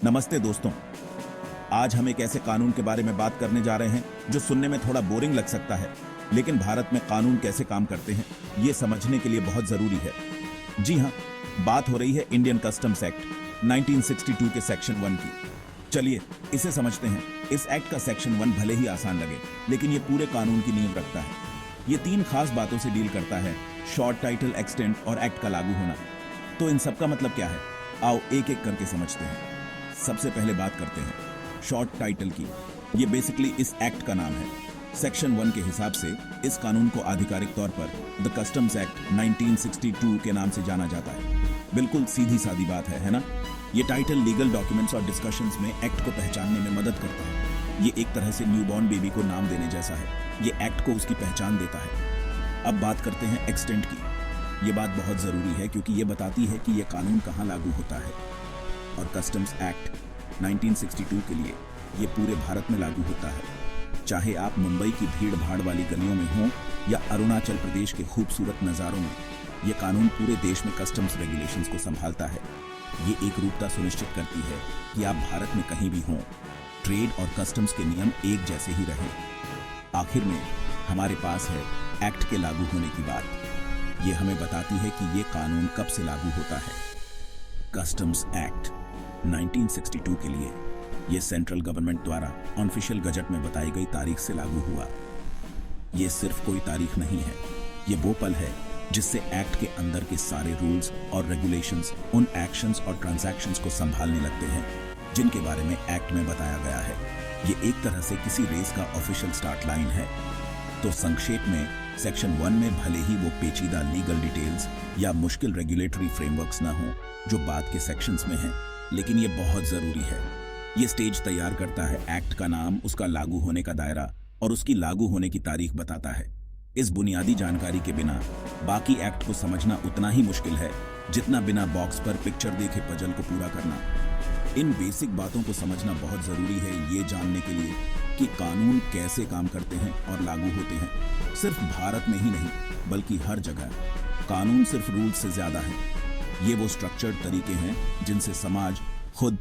नमस्ते दोस्तों। आज हम एक ऐसे कानून के बारे में बात करने जा रहे हैं जो सुनने में थोड़ा बोरिंग लग सकता है, लेकिन भारत में कानून कैसे काम करते हैं ये समझने के लिए बहुत जरूरी है। जी हाँ, बात हो रही है इंडियन कस्टम्स एक्ट 1962 के सेक्शन 1 की। चलिए इसे समझते हैं। इस एक्ट का सेक्शन 1 भले ही आसान लगे, लेकिन ये पूरे कानून की नींव रखता है। ये 3 खास बातों से डील करता है: शॉर्ट, टाइटल, एक्सटेंट और एक्ट का लागू होना। तो इन सब का मतलब क्या है, आओ एक एक करके समझते हैं। सबसे पहले बात करते हैं शॉर्ट टाइटल की। ये बेसिकली इस एक्ट का नाम है। सेक्शन 1 के हिसाब से इस कानून को आधिकारिक तौर पर द कस्टम्स एक्ट 1962 के नाम से जाना जाता है। बिल्कुल सीधी सादी बात है ना? ये टाइटल लीगल डॉक्यूमेंट्स और डिस्कशंस में एक्ट को पहचानने में मदद करता है। ये एक तरह से न्यूबॉर्न बेबी को नाम देने जैसा है। ये एक्ट को उसकी पहचान देता है। अब बात करते हैं एक्सटेंट की। ये बात बहुत जरूरी है क्योंकि ये बताती है कि ये कानून कहाँ लागू होता है। और कस्टम्स एक्ट 1962 के लिए ये पूरे भारत में लागू होता है। चाहे आप मुंबई की भीड़ भाड़ वाली गलियों में हों या अरुणाचल प्रदेश के खूबसूरत नज़ारों में, ये कानून पूरे देश में कस्टम्स रेगुलेशंस को संभालता है। ये एक रूपता सुनिश्चित करती है कि आप भारत में कहीं भी हों, ट्रेड और कस्टम्स के नियम एक जैसे ही रहें। आखिर में हमारे पास है एक्ट के लागू होने की बात। ये हमें बताती है कि ये कानून कब से लागू होता है। कस्टम्स एक्ट 1962 के लिए ये सेंट्रल गवर्नमेंट द्वारा ऑफिशियल गजट में बताई गई तारीख से लागू हुआ। ये सिर्फ कोई तारीख नहीं है, ये वो पल है जिससे एक्ट के अंदर के सारे रूल्स और रेगुलेशंस उन एक्शंस और ट्रांजैक्शंस को संभालने लगते हैं जिनके बारे में एक्ट में बताया गया है। ये एक तरह से किसी रेस का ऑफिशियल स्टार्ट लाइन है। तो संक्षेप में, सेक्शन 1 में भले ही वो पेचीदा लीगल डिटेल्स या मुश्किल रेगुलेटरी फ्रेमवर्क्स ना हो जो बाद के सेक्शंस में हैं, लेकिन ये बहुत जरूरी है। ये स्टेज तैयार करता है। एक्ट का नाम, उसका लागू होने का दायरा और उसकी लागू होने की तारीख बताता है। इस बुनियादी जानकारी के बिना बाकी एक्ट को समझना उतना ही मुश्किल है जितना बिना बॉक्स पर पिक्चर देखे पजल को पूरा करना। इन बेसिक बातों को समझना बहुत जरूरी है ये जानने के लिए कि कानून कैसे काम करते हैं और लागू होते हैं। सिर्फ भारत में ही नहीं, बल्कि हर जगह कानून सिर्फ रूल्स से ज्यादा है। ये वो स्ट्रक्चर्ड तरीके हैं जिनसे समाज खुद